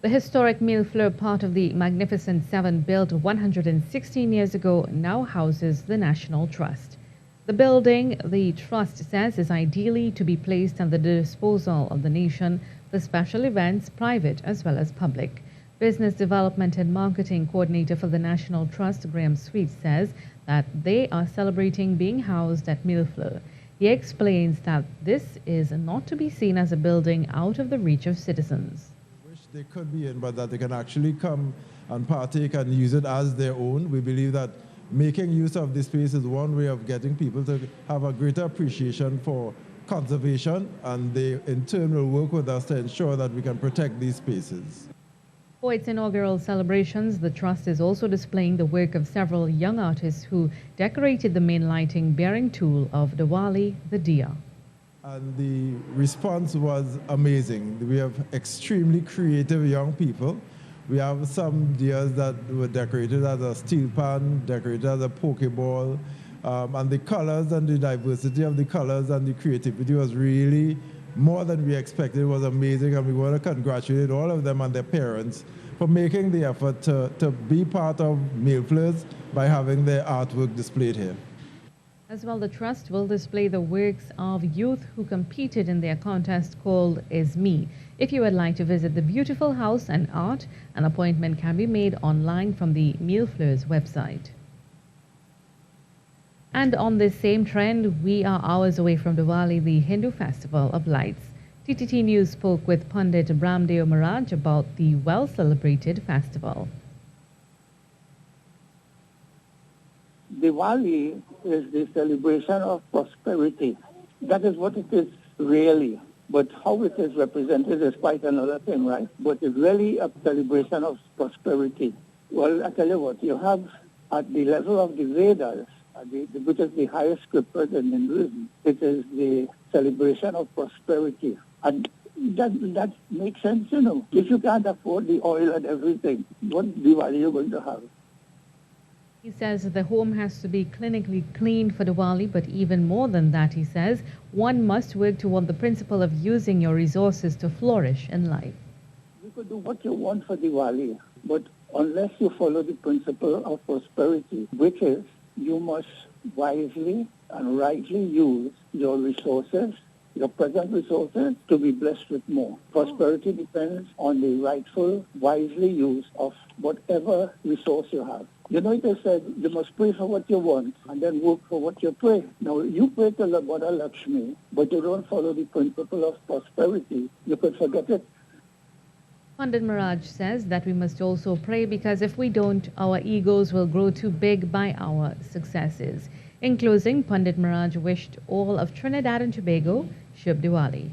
The historic Mille Fleurs, part of the Magnificent Seven, built 116 years ago, now houses the National Trust. The building, the Trust says, is ideally to be placed at the disposal of the nation for special events, private as well as public. Business Development and Marketing Coordinator for the National Trust, Graham Sweet, says that they are celebrating being housed at Mille Fleurs. He explains that this is not to be seen as a building out of the reach of citizens. Wish they could be in, but that they can actually come and partake and use it as their own. We believe that making use of this space is one way of getting people to have a greater appreciation for conservation, and they in turn will work with us to ensure that we can protect these spaces. For its inaugural celebrations, the Trust is also displaying the work of several young artists who decorated the main lighting bearing tool of Divali, the deya. And the response was amazing. We have extremely creative young people. We have some deyas that were decorated as a steel pan, decorated as a pokeball, and the colors and the diversity of the colors and the creativity was really more than we expected. It was amazing, and we want to congratulate all of them and their parents for making the effort to be part of Mille Fleurs by having their artwork displayed here. As well, the Trust will display the works of youth who competed in their contest called Is Me. If you would like to visit the beautiful house and art, an appointment can be made online from the Mille Fleurs website. And on this same trend, we are hours away from Divali, the Hindu festival of lights. TTT News spoke with Pandit Ramdeo Maharaj about the well-celebrated festival. Diwali is the celebration of prosperity. That is what it is really. But how it is represented is quite another thing, right? But it's really a celebration of prosperity. Well, I tell you what, you have at the level of the Vedas, which is the highest scripture in Hinduism, it is the celebration of prosperity. And that makes sense, you know. If you can't afford the oil and everything, what Diwali are you going to have? He says the home has to be clinically clean for Divali, but even more than that, he says, one must work toward the principle of using your resources to flourish in life. You could do what you want for Diwali, but unless you follow the principle of prosperity, which is you must wisely and rightly use your resources, your present resources, to be blessed with more. Prosperity depends on the rightful, wisely use of whatever resource you have. You know, it is said you must pray for what you want and then work for what you pray. Now, you pray to Mother Lakshmi, but you don't follow the principle of prosperity. You could forget it. Pandit Maharaj says that we must also pray, because if we don't, our egos will grow too big by our successes. In closing, Pandit Maharaj wished all of Trinidad and Tobago Shubh Diwali.